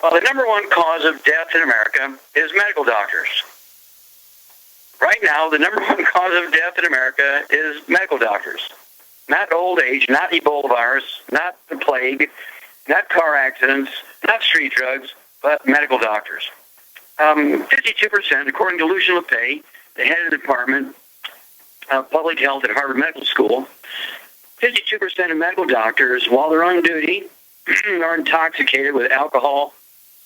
Well, the number one cause of death in America is medical doctors. Right now, the number one cause of death in America is medical doctors. Not old age, not Ebola virus, not the plague, not car accidents, not street drugs, but medical doctors. 52%, according to Lucian LePay, the head of the Department of Public Health at Harvard Medical School, 52% of medical doctors, while they're on duty, are intoxicated with alcohol,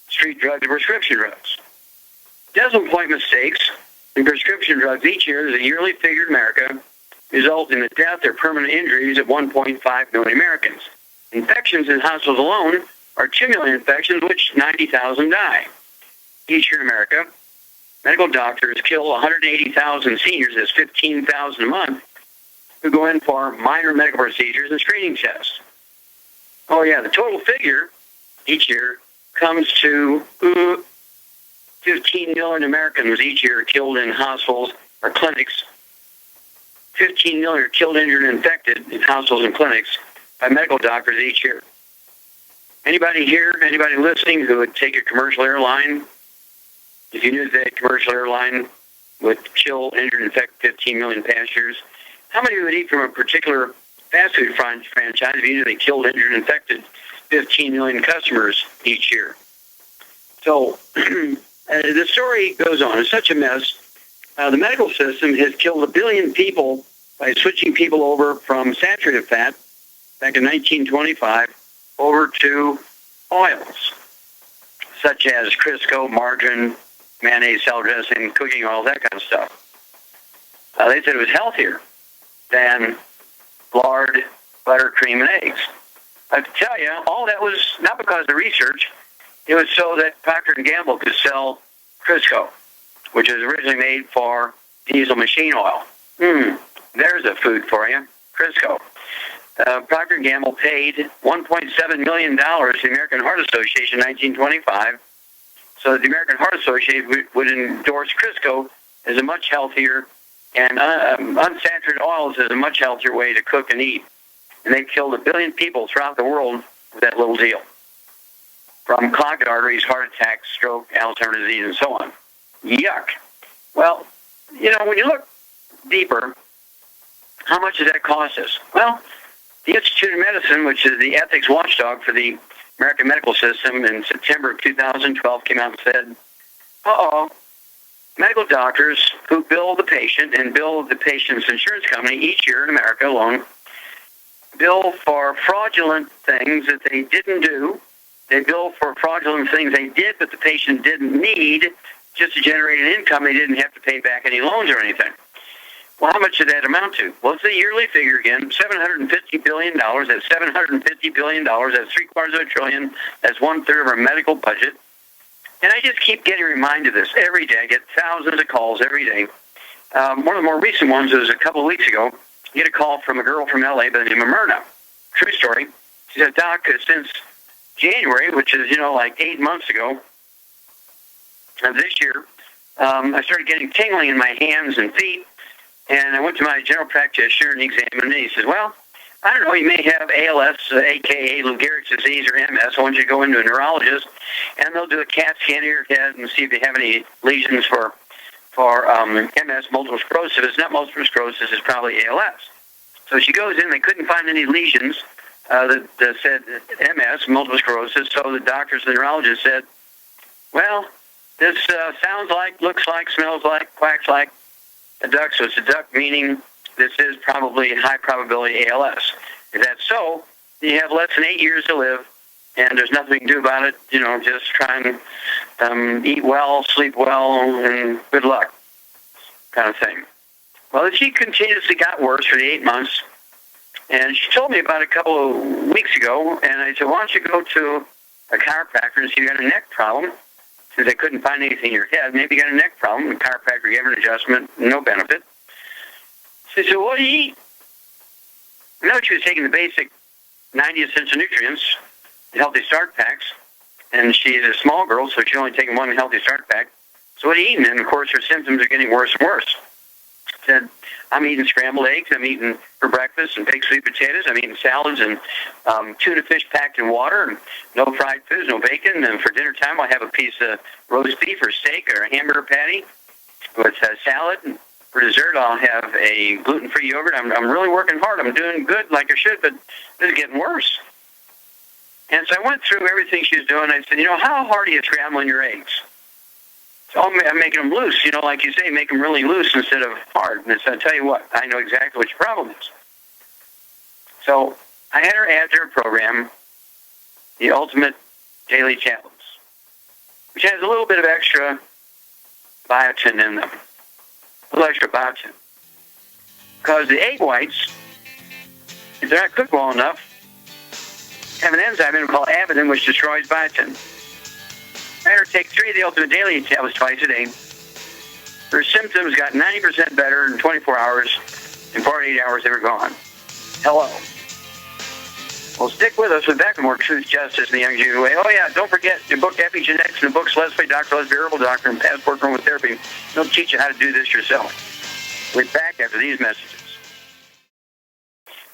street drugs, and prescription drugs. Decimal point mistakes in prescription drugs each year, there's a yearly figure in America, result in the death or permanent injuries of 1.5 million Americans. Infections in hospitals alone are 2 million infections, which 90,000 die. Each year in America, medical doctors kill 180,000 seniors, that's 15,000 a month, who go in for minor medical procedures and screening tests. Oh yeah, the total figure each year comes to 15 million Americans each year killed in hospitals or clinics. 15 million are killed, injured, and infected in hospitals and clinics by medical doctors each year. Anybody here, anybody listening who would take a commercial airline, if you knew that commercial airline would kill, injure, and infect 15 million passengers, how many would eat from a particular fast food franchise if you knew they killed, injured, and infected 15 million customers each year? So the story goes on. It's such a mess. The medical system has killed 1 billion people by switching people over from saturated fat back in 1925 over to oils, such as Crisco, margarine, mayonnaise, salad dressing, cooking oil, that kind of stuff. They said it was healthier than lard, butter, cream, and eggs. I have to tell you, all that was not because of the research. It was so that Procter & Gamble could sell Crisco, which was originally made for diesel machine oil. There's a food for you, Crisco. Procter & Gamble paid $1.7 million to the American Heart Association in 1925 so that the American Heart Association would endorse Crisco as a much healthier and unsaturated oils as a much healthier way to cook and eat. And they killed 1 billion people throughout the world with that little deal, from clogged arteries, heart attacks, stroke, Alzheimer's disease, and so on. Yuck. Well, when you look deeper, how much does that cost us? Well, the Institute of Medicine, which is the ethics watchdog for the American medical system, in September of 2012 came out and said, medical doctors who bill the patient and bill the patient's insurance company each year in America alone bill for fraudulent things that they didn't do. They bill for fraudulent things they did, but the patient didn't need, just to generate an income. They didn't have to pay back any loans or anything. Well, how much did that amount to? Well, it's a yearly figure again, $750 billion. That's $750 billion. That's $750 billion. That's 1/3 of our medical budget. And I just keep getting reminded of this every day. I get thousands of calls every day. One of the more recent ones was a couple of weeks ago. I get a call from a girl from L.A. by the name of Myrna. True story. She said, Doc, since January, which is, like 8 months ago of this year, I started getting tingling in my hands and feet. And I went to my general practitioner and he examined me. He says, well, I don't know, you may have ALS, a.k.a. Lou Gehrig's disease, or MS. I want you to go into a neurologist, and they'll do a CAT scan of your head and see if you have any lesions for MS, multiple sclerosis. If it's not multiple sclerosis, it's probably ALS. So she goes in, they couldn't find any lesions that said MS, multiple sclerosis, so the doctors, the neurologist said, well, this sounds like, looks like, smells like, quacks like a duck, so it's a duck, meaning this is probably high probability ALS. If that's so, you have less than 8 years to live, and there's nothing you can do about it. Just try and eat well, sleep well, and good luck, kind of thing. Well, she continuously got worse for the 8 months, and she told me about a couple of weeks ago, and I said, why don't you go to a chiropractor and see if you got a neck problem? Since they couldn't find anything in your head, maybe you got a neck problem. The chiropractor gave her an adjustment, no benefit. She said, what do you eat? No, she was taking the basic 90 essential nutrients, the Healthy Start packs, and she's a small girl, so she's only taking one Healthy Start pack. So what are you eating? And, of course, her symptoms are getting worse and worse. said, I'm eating scrambled eggs, I'm eating for breakfast and baked sweet potatoes, I'm eating salads and tuna fish packed in water, and no fried foods, no bacon, and for dinner time I'll have a piece of roast beef or steak or a hamburger patty with salad. And for dessert I'll have a gluten-free yogurt. I'm really working hard. I'm doing good like I should, but this is getting worse. And so I went through everything she was doing. I said, how hard are you scrambling your eggs? So I'm making them loose, like you say, make them really loose instead of hard. And so I tell you what, I know exactly what your problem is. So I had her add to her program the Ultimate Daily Tablets, which has a little bit of extra biotin in them. A little extra biotin. Because the egg whites, if they're not cooked well enough, have an enzyme in them called avidin, which destroys biotin. I had her take 3 of the Ultimate Daily Tablets twice a day. Her symptoms got 90% better in 24 hours. In 48 hours, they were gone. Hello. Well, stick with us. We're back with more Truth, Justice, and the Young Jew Way. Oh, yeah, don't forget your book, Epigenetics, and the books, Leslie, Dr. Leslie, Herbal Doctor, and Passport for Therapy. They'll teach you how to do this yourself. We're back after these messages.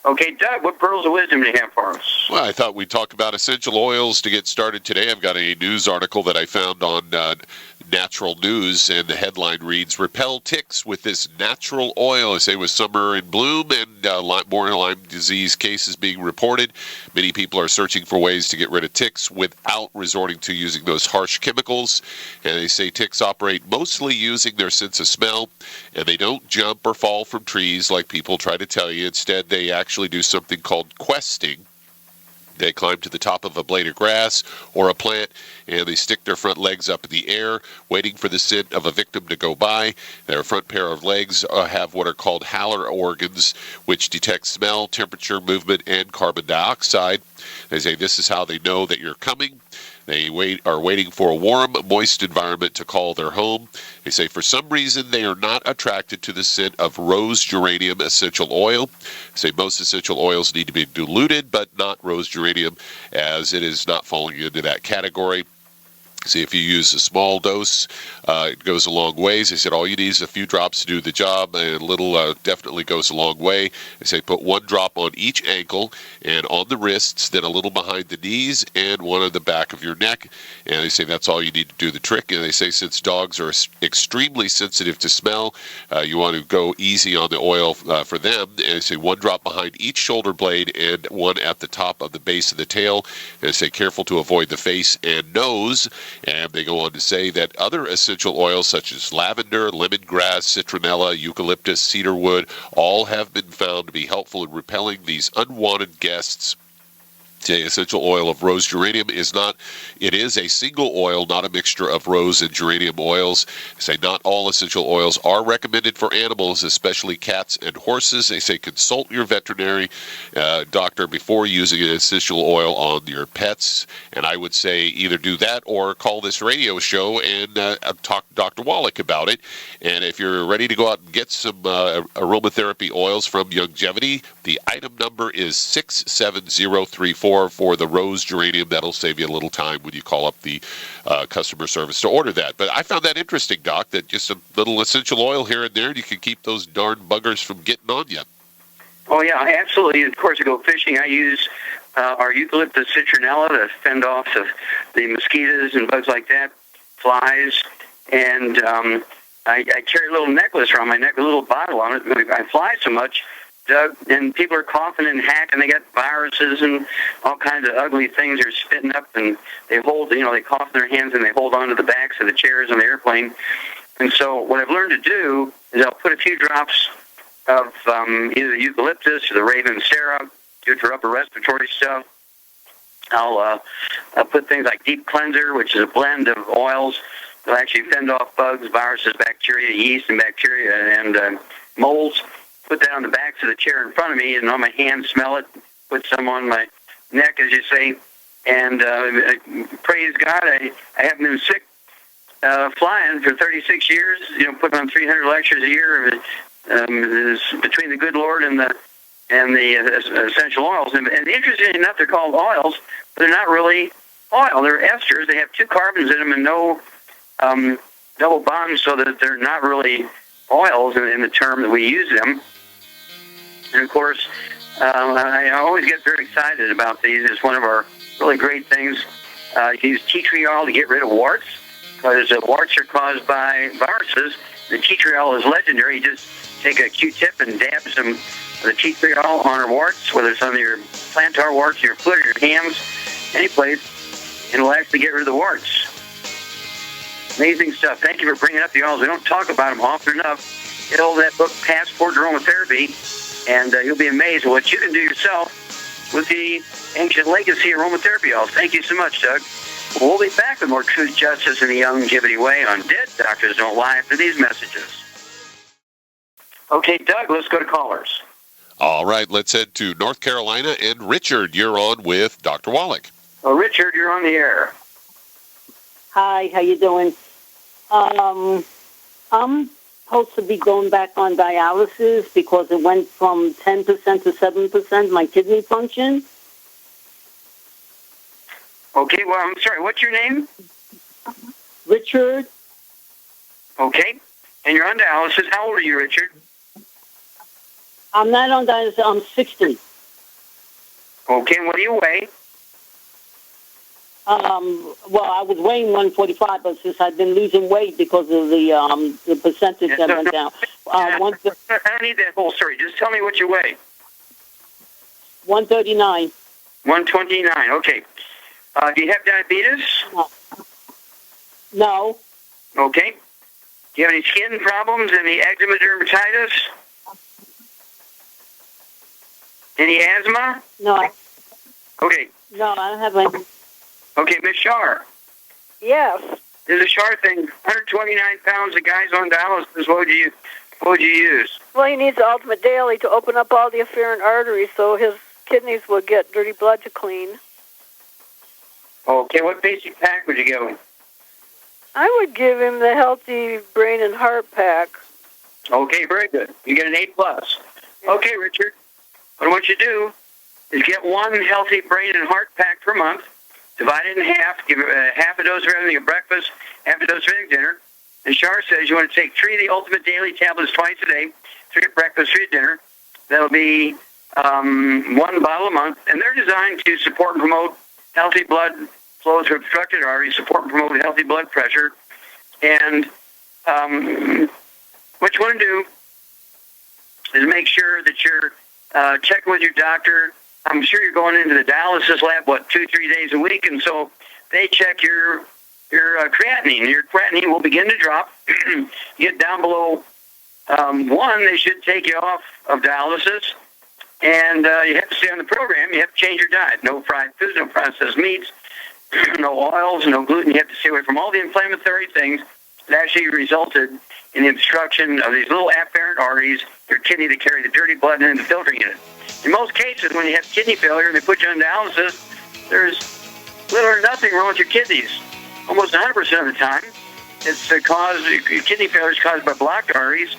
Okay, Doug, what pearls of wisdom do you have for us? Well, I thought we'd talk about essential oils to get started today. I've got a news article that I found on Natural News, and the headline reads, Repel ticks with this natural oil. I say with summer in bloom and more Lyme disease cases being reported, many people are searching for ways to get rid of ticks without resorting to using those harsh chemicals. And they say ticks operate mostly using their sense of smell, and they don't jump or fall from trees like people try to tell you. Instead, they actually do something called questing. They climb to the top of a blade of grass or a plant, and they stick their front legs up in the air, waiting for the scent of a victim to go by. Their front pair of legs have what are called howler organs, which detect smell, temperature, movement, and carbon dioxide. They say this is how they know that you're coming. They are waiting for a warm, moist environment to call their home. They say for some reason they are not attracted to the scent of rose geranium essential oil. They say most essential oils need to be diluted, but not rose geranium, as it is not falling into that category. See, if you use a small dose, it goes a long ways. They said all you need is a few drops to do the job, and little definitely goes a long way. They say put 1 drop on each ankle and on the wrists, then a little behind the knees, and 1 on the back of your neck. And they say that's all you need to do the trick. And they say since dogs are extremely sensitive to smell, you want to go easy on the oil for them. And they say 1 drop behind each shoulder blade and 1 at the top of the base of the tail. And they say careful to avoid the face and nose. And they go on to say that other essential oils such as lavender, lemongrass, citronella, eucalyptus, cedarwood, all have been found to be helpful in repelling these unwanted guests. The essential oil of rose geranium is a single oil, not a mixture of rose and geranium oils. They say not all essential oils are recommended for animals, especially cats and horses. They say consult your veterinary doctor before using an essential oil on your pets. And I would say either do that or call this radio show and talk to Dr. Wallach about it. And if you're ready to go out and get some aromatherapy oils from Longevity, the item number is 67034. For the rose geranium. That'll save you a little time when you call up the customer service to order that. But I found that interesting, Doc, that just a little essential oil here and there, and you can keep those darn buggers from getting on you. Oh, yeah, absolutely. Of course, to go fishing, I use our eucalyptus citronella to fend off the mosquitoes and bugs like that, flies, and I carry a little necklace around my neck, a little bottle on it. I fly so much, Doug, and people are coughing and hacking. They got viruses and all kinds of ugly things they're spitting up, and they hold, they cough in their hands and they hold onto the backs of the chairs on the airplane. And so what I've learned to do is I'll put a few drops of either the eucalyptus or the Raven Sarah, good for upper respiratory stuff. I'll put things like Deep Cleanser, which is a blend of oils that actually fend off bugs, viruses, bacteria, yeast, and bacteria, and molds. Put that on the backs of the chair in front of me, and on my hands, smell it. Put some on my neck, as you say, and praise God, I haven't been sick flying for 36 years. Putting on 300 lectures a year is between the good Lord and the essential oils. And interestingly enough, they're called oils, but they're not really oil. They're esters. They have 2 carbons in them and no double bonds, so that they're not really oils in the term that we use them. And of course, I always get very excited about these. It's one of our really great things. You can use tea tree oil to get rid of warts, because warts are caused by viruses. The tea tree oil is legendary. You just take a Q-tip and dab some of the tea tree oil on your warts, whether it's on your plantar warts, your foot, or your hands, any place, and it'll actually get rid of the warts. Amazing stuff. Thank you for bringing up the oils. We don't talk about them often enough. Get hold of that book, Passport to Aromatherapy, and you'll be amazed at what you can do yourself with the ancient legacy aromatherapy oils. Thank you so much, Doug. We'll be back with more truth, justice, and the longevity way on Dead Doctors Don't Lie after these messages. Okay, Doug, let's go to callers. All right, let's head to North Carolina. And Richard, you're on with Dr. Wallach. Well, Richard, you're on the air. Hi, how you doing? I'm supposed to be going back on dialysis because it went from 10% to 7%, my kidney function. Okay, well, I'm sorry, what's your name? Richard. Okay, and you're on dialysis. How old are you, Richard? I'm not on dialysis, I'm 60. Okay, and what do you weigh? Well, I was weighing 145, but since I've been losing weight because of the percentage that went down. I don't need that whole story. Just tell me what you weigh. 139. 129, okay. Do you have diabetes? No. Okay. Do you have any skin problems, any eczema, dermatitis? Any asthma? No. Okay. No, I don't have any. Okay, Miss Shar. Yes. There's a Shar thing. 129 pounds of guys on dialysis. What would you use? Well, he needs the Ultimate Daily to open up all the afferent arteries so his kidneys will get dirty blood to clean. Okay, what basic pack would you give him? I would give him the Healthy Brain and Heart Pack. Okay, very good. You get an A+. Yeah. Okay, Richard. What I want you to do is get one Healthy Brain and Heart Pack per month. Divide it in half. Give it half a dose of everything at breakfast, half a dose of everything at dinner. And Shar says you want to take 3 of the Ultimate Daily tablets twice a day, 3 at breakfast, 3 at dinner. That'll be 1 bottle a month. And they're designed to support and promote healthy blood flow through obstructed arteries, support and promote healthy blood pressure. And what you want to do is make sure that you're checking with your doctor. I'm sure you're going into the dialysis lab, 2-3 days a week, and so they check your creatinine. Your creatinine will begin to drop. Get down below 1, they should take you off of dialysis, and you have to stay on the program. You have to change your diet. No fried foods, no processed meats, no oils, no gluten. You have to stay away from all the inflammatory things that actually resulted in the obstruction of these little afferent arteries, your kidney to carry the dirty blood into the filtering unit. In most cases, when you have kidney failure and they put you on dialysis, there's little or nothing wrong with your kidneys. Almost 100% of the time, it's kidney failure is caused by blocked arteries.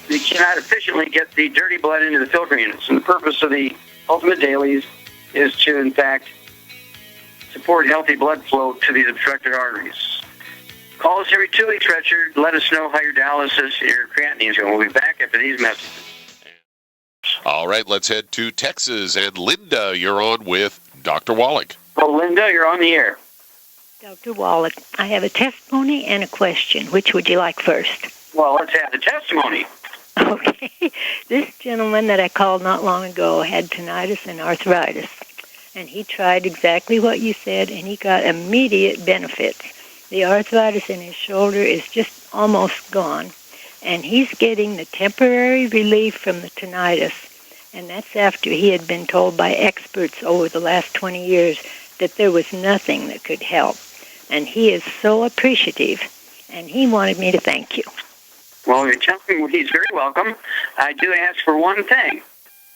You cannot efficiently get the dirty blood into the filtering units. And the purpose of the Ultimate Dailies is to, in fact, support healthy blood flow to these obstructed arteries. Call us every 2 weeks, Richard. Let us know how your dialysis, your creatinine is going. We'll be back after these messages. All right, let's head to Texas. And Linda, you're on with Dr. Wallach. Well, Linda, you're on the air. Dr. Wallach, I have a testimony and a question. Which would you like first? Well, let's have the testimony. Okay. This gentleman that I called not long ago had tinnitus and arthritis, and he tried exactly what you said, and he got immediate benefits. The arthritis in his shoulder is just almost gone, and he's getting the temporary relief from the tinnitus, and that's after he had been told by experts over the last 20 years that there was nothing that could help. And he is so appreciative, and he wanted me to thank you. Well, you're telling me he's very welcome. I do ask for one thing,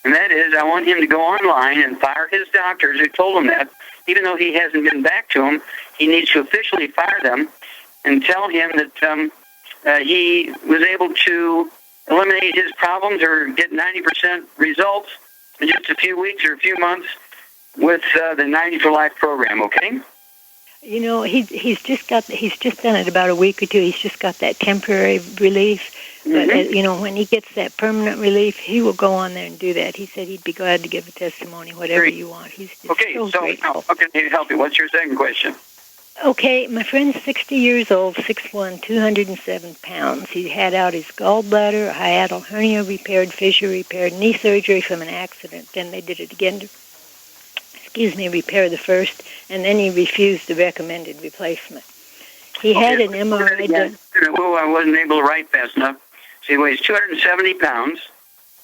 and that is I want him to go online and fire his doctors who told him that. Even though he hasn't been back to him, he needs to officially fire them and tell him that he was able to eliminate his problems or get 90% results in just a few weeks or a few months with the 90 for Life program, okay? You know, he's just done it about a week or two. He's just got that temporary relief. But, you know, when he gets that permanent relief, he will go on there and do that. He said he'd be glad to give a testimony, whatever Great. you want. He's just Okay, so so grateful. how can I help you? What's your second question? Okay, my friend's 60 years old, 6'1", 207 pounds. He had out his gallbladder, hiatal hernia repaired, fissure repaired, knee surgery from an accident. Then they did it again to, repair the first, and then he refused the recommended replacement. He had an MRI done. Oh, I wasn't able to write fast enough. So he weighs 270 pounds.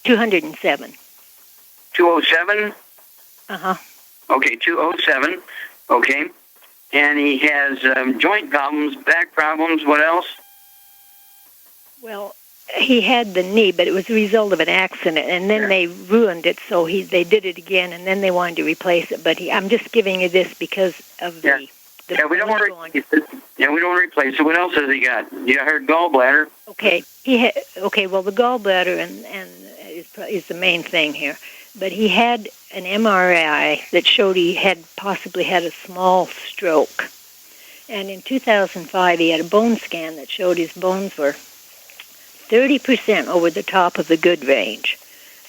207. 207? Uh-huh. Okay, 207. Okay. And he has joint problems, back problems. What else? Well, he had the knee, but it was a result of an accident, and then they ruined it, so they did it again, and then they wanted to replace it. But I'm just giving you this because of the we don't want to replace it. Yeah, we don't want to replace it. What else has he got? You heard gallbladder. Okay, well, the gallbladder is the main thing here. But he had an MRI that showed he had possibly had a small stroke. And in 2005, he had a bone scan that showed his bones were 30% over the top of the good range.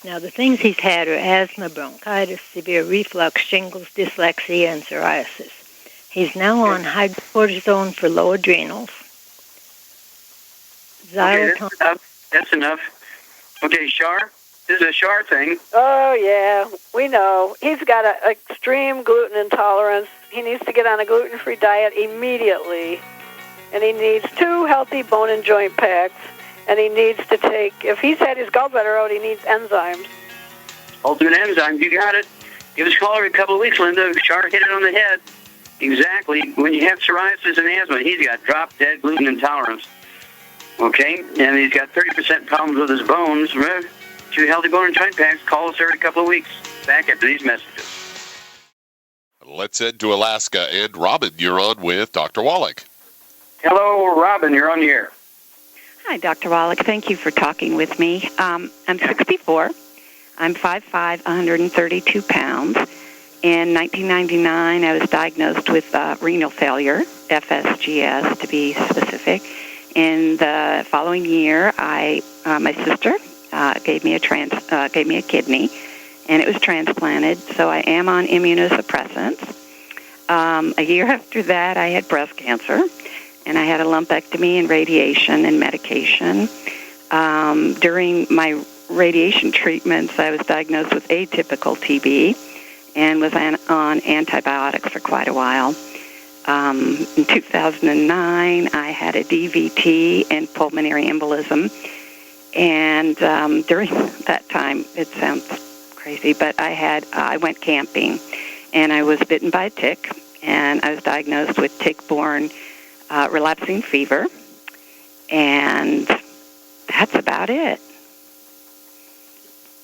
Now, the things he's had are asthma, bronchitis, severe reflux, shingles, dyslexia, and psoriasis. He's now on hydrocortisone for low adrenals. Xylitol. Okay, that's enough. Okay, Shar? This is a Shar thing. Oh, yeah, we know. He's got an extreme gluten intolerance. He needs to get on a gluten-free diet immediately. And he needs 2 healthy bone and joint packs. And he needs to take, if he's had his gallbladder out, he needs enzymes. I'll do an enzyme. You got it. Give us a call every couple of weeks, Linda. Shar hit it on the head. Exactly. When you have psoriasis and asthma, he's got drop-dead gluten intolerance. Okay? And he's got 30% problems with his bones. 2 healthy bone and joint packs. Call us every couple of weeks. Back after these messages. Let's head to Alaska. And Robin, you're on with Dr. Wallach. Hello, Robin. You're on the air. Hi, Dr. Wallach. Thank you for talking with me. I'm 64. I'm 5'5", 132 pounds. In 1999, I was diagnosed with renal failure, FSGS to be specific. In the following year, my sister gave me a kidney, and it was transplanted. So I am on immunosuppressants. A year after that, I had breast cancer, and I had a lumpectomy and radiation and medication. During my radiation treatments, I was diagnosed with atypical TB and was on antibiotics for quite a while. In 2009, I had a DVT and pulmonary embolism. And during that time, it sounds crazy, but I went camping, and I was bitten by a tick, and I was diagnosed with tick-borne relapsing fever, and that's about it.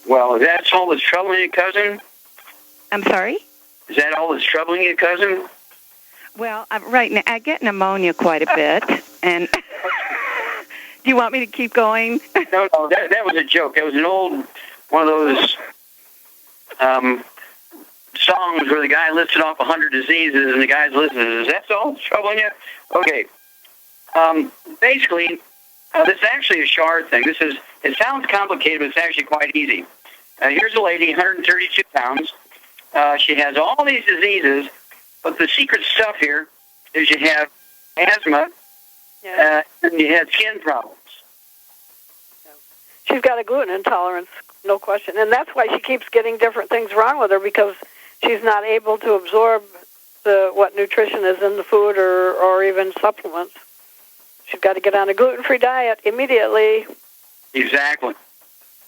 Well, that's all that's troubling you, cousin? I'm sorry? Is that all that's troubling you, cousin? Well, right now, I get pneumonia quite a bit, and do you want me to keep going? No, that was a joke. That was an old, one of those songs where the guy listed off 100 diseases, and the guy's listening. Is that all that's troubling you? Okay. Basically, this is actually a Shar thing. It sounds complicated, but it's actually quite easy. Here's a lady, 132 pounds. She has all these diseases, but the secret stuff here is you have asthma, and you have skin problems. She's got a gluten intolerance, no question. And that's why she keeps getting different things wrong with her, because she's not able to absorb what nutrition is in the food or even supplements. She's got to get on a gluten-free diet immediately. Exactly.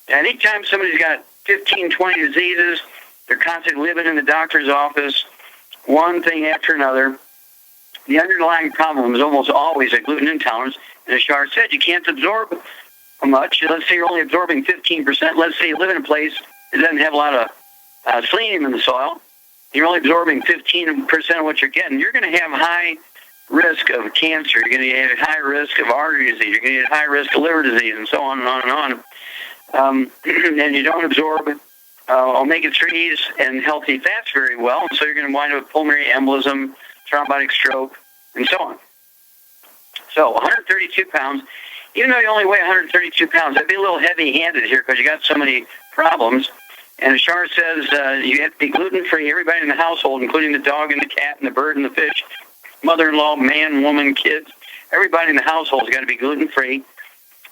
Anytime somebody's got 15, 20 diseases, they're constantly living in the doctor's office, one thing after another, the underlying problem is almost always a gluten intolerance. And as Shar said, you can't absorb much. Let's say you're only absorbing 15%. Let's say you live in a place that doesn't have a lot of selenium in the soil. You're only absorbing 15% of what you're getting. You're going to have high risk of cancer. You're going to have high risk of artery disease. You're going to have high risk of liver disease, and so on and on and on. And you don't absorb omega-3s and healthy fats very well, so you're going to wind up with pulmonary embolism, thrombotic stroke, and so on. So 132 pounds. Even though you only weigh 132 pounds, I'd be a little heavy-handed here because you got so many problems. And as Shar says, you have to be gluten-free. Everybody in the household, including the dog and the cat and the bird and the fish, mother-in-law, man, woman, kids, everybody in the household has got to be gluten-free.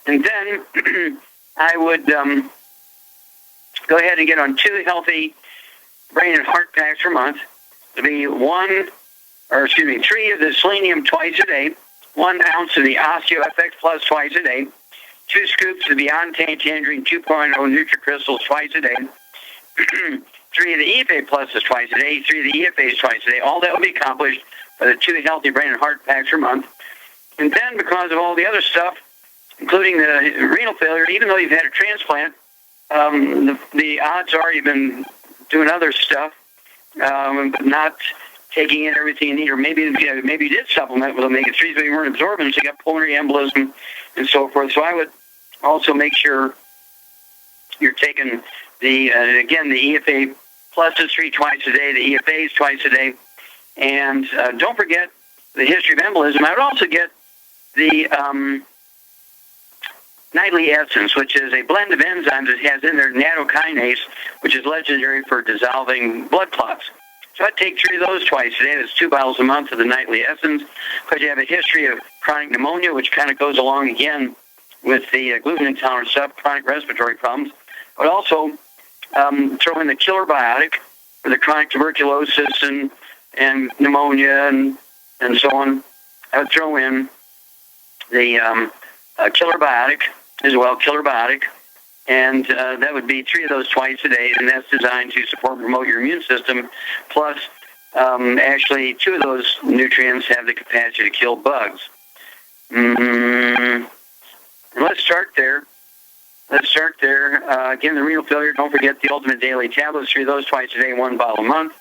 And then I would go ahead and get on 2 healthy brain and heart packs per month. To be 3 of the selenium twice a day, 1 ounce of the OsteoFX Plus twice a day, 2 scoops of the Beyond Tangerine 2.0 NutriCrystals twice a day, 3 of the EFA Pluses twice a day, 3 of the EFAs twice a day. All that will be accomplished by the 2 healthy brain and heart packs per month. And then because of all the other stuff, including the renal failure, even though you've had a transplant, the odds are you've been doing other stuff, but not taking in everything you need, or maybe you did supplement with omega-3s, but you weren't absorbing, so you got pulmonary embolism and so forth. So I would also make sure you're taking the EFA Pluses 3 twice a day, the EFAs twice a day, and don't forget the history of embolism. I would also get the nightly essence, which is a blend of enzymes that has in there nattokinase, which is legendary for dissolving blood clots. So I'd take 3 of those twice a day. That's 2 bottles a month of the nightly essence, because you have a history of chronic pneumonia, which kind of goes along again with the gluten intolerance stuff, chronic respiratory problems. But also throw in the killer biotic for the chronic tuberculosis and pneumonia and so on. I would throw in the killer biotic as well, and that would be 3 of those twice a day, and that's designed to support and promote your immune system. Plus, actually, 2 of those nutrients have the capacity to kill bugs. Let's start there. Again, the renal failure, don't forget the ultimate daily tablets, 3 of those twice a day, 1 bottle a month.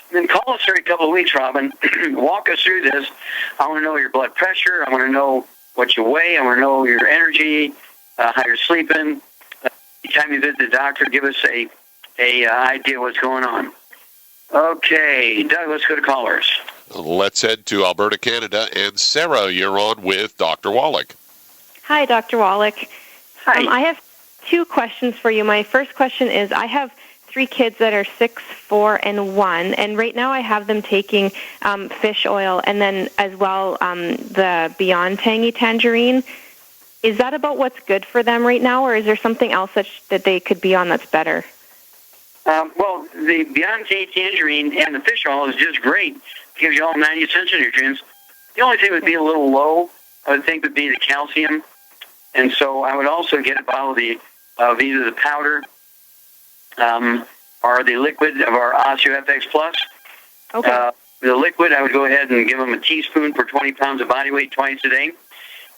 And then call us every couple of weeks, Robin. Walk us through this. I want to know your blood pressure. I want to know what you weigh. I want to know your energy, how you're sleeping. Anytime you visit the doctor, give us a idea what's going on. Okay, Doug, let's go to callers. Let's head to Alberta, Canada. And Sarah, you're on with Dr. Wallach. Hi, Dr. Wallach. Hi. I have 2 questions for you. My first question is, I have 3 kids that are 6, 4, and 1, and right now I have them taking fish oil and then as well the Beyond Tangy Tangerine. Is that about what's good for them right now, or is there something else that they could be on that's better? Well, the Beyond Tangy Tangerine and the fish oil is just great. It gives you all 90 essential nutrients. The only thing would be a little low, I would think, would be the calcium. And so I would also get a bottle of either the powder or the liquid of our OsteoFX Plus. Okay. The liquid, I would go ahead and give them a teaspoon per 20 pounds of body weight twice a day.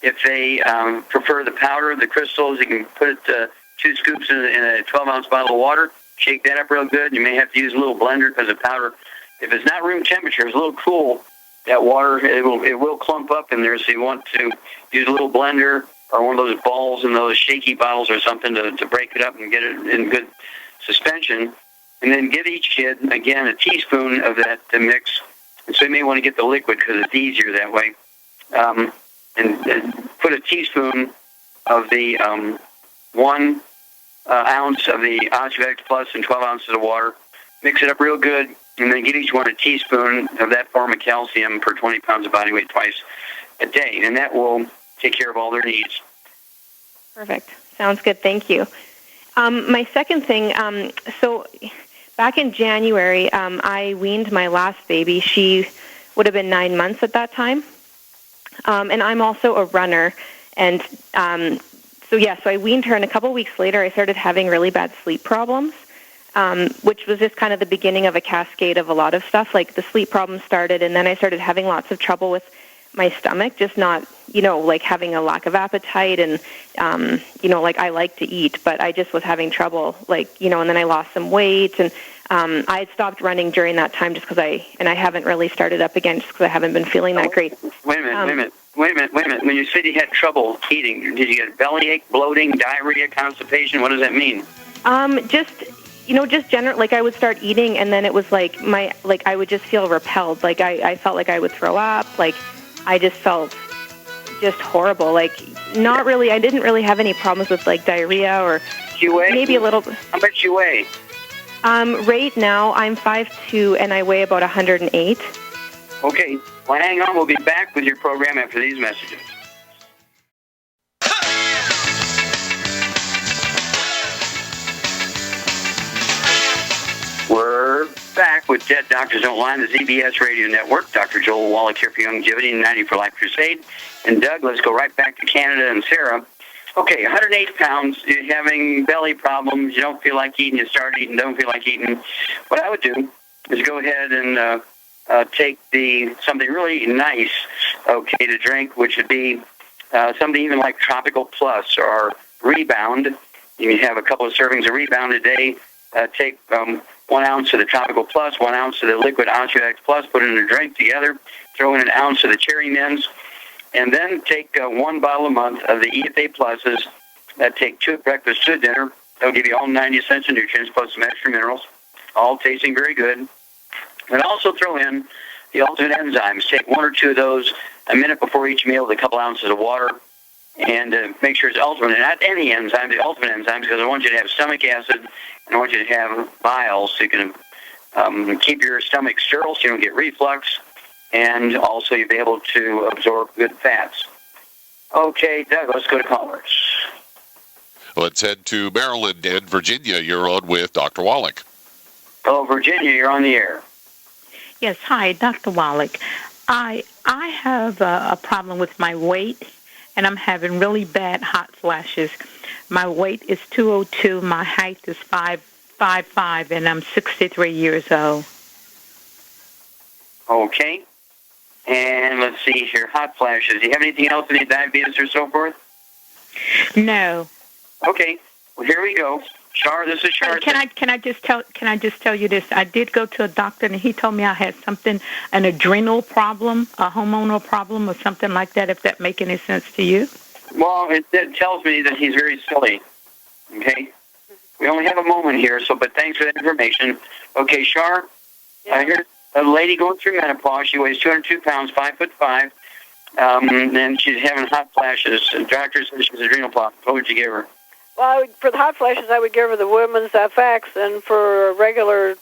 If they prefer the powder, the crystals, you can put it 2 scoops in a 12-ounce bottle of water. Shake that up real good. You may have to use a little blender because the powder, if it's not room temperature, it's a little cool, that water, it will clump up in there. So you want to use a little blender or one of those balls in those shaky bottles or something to break it up and get it in good suspension. And then give each kid, again, a teaspoon of that to mix. And so you may want to get the liquid because it's easier that way. And put a teaspoon of the 1 ounce of the OsteoFX Plus and 12 ounces of water. Mix it up real good, and then give each one a teaspoon of that form of calcium per 20 pounds of body weight twice a day. And that will take care of all their needs. Perfect. Sounds good. Thank you. My second thing, so back in January, I weaned my last baby. She would have been 9 months at that time. And I'm also a runner. And so I weaned her, and a couple weeks later, I started having really bad sleep problems, which was just kind of the beginning of a cascade of a lot of stuff. Like the sleep problems started, and then I started having lots of trouble with my stomach, just not, like having a lack of appetite, and, like I like to eat, but I just was having trouble, and then I lost some weight, and I had stopped running during that time just because I haven't really started up again just because I haven't been feeling that great. Wait a minute. When you said you had trouble eating, did you get bellyache, bloating, diarrhea, constipation? What does that mean? Just, just like I would start eating, and then it was like I would just feel repelled. Like I felt like I would throw up. Like I just felt just horrible. Like not really. I didn't really have any problems with like diarrhea or maybe a little. How much you weigh? Right now I'm 5'2" and I weigh about 108. Okay. Well, hang on. We'll be back with your program after these messages. We're back with Dead Doctors Don't Lie, the ZBS Radio Network. Dr. Joel Wallach here for Longevity and 90 for Life Crusade. And Doug, let's go right back to Canada and Sarah. Okay, 108 pounds, you're having belly problems, you don't feel like eating, you start eating, don't feel like eating. What I would do is go ahead and take something really nice, okay, to drink, which would be something even like Tropical Plus or Rebound. You can have a couple of servings of Rebound a day. Take 1 ounce of the Tropical Plus, 1 ounce of the liquid Oxydex Plus, put it in a drink together, throw in an ounce of the Cherry Mints, and then take 1 bottle a month of the EFA Pluses. Take 2 at breakfast, 2 at dinner. They'll give you all 90 essential nutrients plus some extra minerals, all tasting very good. And also throw in the ultimate enzymes. Take 1 or 2 of those a minute before each meal with a couple ounces of water, and make sure it's ultimate, and not any enzyme, the ultimate enzymes, because I want you to have stomach acid, and I want you to have bile so you can keep your stomach sterile so you don't get reflux, and also you'll be able to absorb good fats. Okay, Doug, let's go to callers. Let's head to Maryland and Virginia. You're on with Dr. Wallach. Hello, Virginia, you're on the air. Yes, hi, Dr. Wallach. I have a problem with my weight, and I'm having really bad hot flashes. My weight is 202, my height is 5'5", and I'm 63 years old. Okay. And let's see here, hot flashes. Do you have anything else, any diabetes or so forth? No. Okay. Well, here we go. Char, this is Char. Can I just tell you this? I did go to a doctor, and he told me I had an adrenal problem, a hormonal problem, or something like that. If that make any sense to you? Well, it tells me that he's very silly. Okay. We only have a moment here, but thanks for that information. Okay, Char. Yeah. Here's a lady going through menopause. She weighs 202 pounds, 5'5", and she's having hot flashes. The doctor says she's adrenal problem. What would you give her? Well, for the hot flashes, I would give her the Women's FX, and for a regular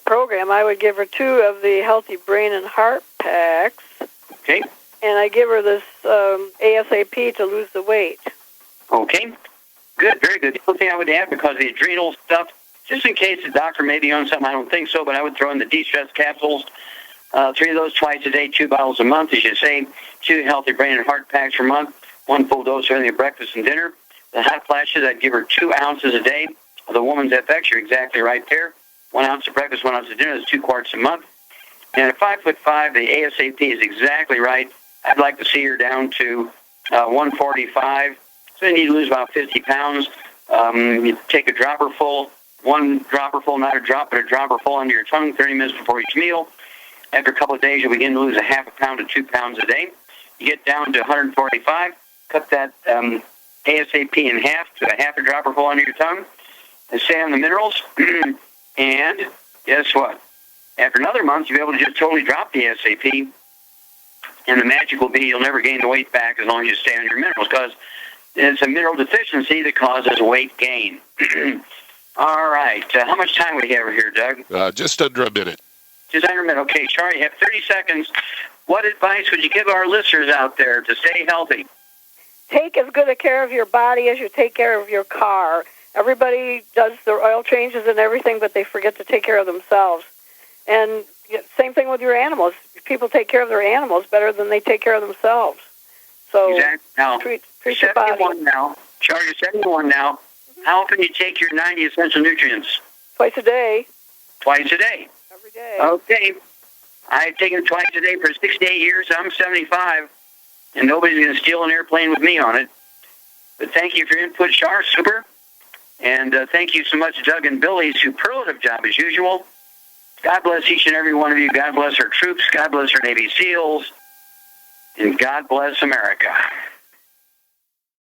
program, I would give her 2 of the Healthy Brain and Heart packs. Okay. And I give her this ASAP to lose the weight. Okay. Good, very good. The only thing I would add, because the adrenal stuff, just in case the doctor may be on something, I don't think so, but I would throw in the de-stress capsules, 3 of those twice a day, 2 bottles a month, as you say, 2 Healthy Brain and Heart packs per month, 1 full dose early at breakfast and dinner. The hot flashes, I'd give her 2 ounces a day of the Woman's FX. You're exactly right there. 1 ounce at breakfast, 1 ounce at dinner. That's 2 quarts a month. And at 5'5", the ASAP is exactly right. I'd like to see her down to 145. So you need to lose about 50 pounds. You take a dropper full, 1 dropper full, not a drop, but a dropper full under your tongue 30 minutes before each meal. After a couple of days, you'll begin to lose a half a pound to 2 pounds a day. You get down to 145. Cut that ASAP in half to a half a dropper full under your tongue, and stay on the minerals. And guess what? After another month, you'll be able to just totally drop the ASAP, and the magic will be you'll never gain the weight back as long as you stay on your minerals, because it's a mineral deficiency that causes weight gain. All right. How much time we have here, Doug? Just under a minute. Just under a minute. Okay, Charlie, you have 30 seconds. What advice would you give our listeners out there to stay healthy? Take as good a care of your body as you take care of your car. Everybody does their oil changes and everything, but they forget to take care of themselves. And same thing with your animals. People take care of their animals better than they take care of themselves. So exactly. Now, treat your body. Now. Charlie, you're 71 now. Mm-hmm. How often do you take your 90 essential nutrients? Twice a day. Twice a day? Every day. Okay. I've taken it twice a day for 68 years. I'm 75. And nobody's going to steal an airplane with me on it. But thank you for your input, Char. Super. And thank you so much, Doug and Billy. Superlative job as usual. God bless each and every one of you. God bless our troops. God bless our Navy SEALs. And God bless America.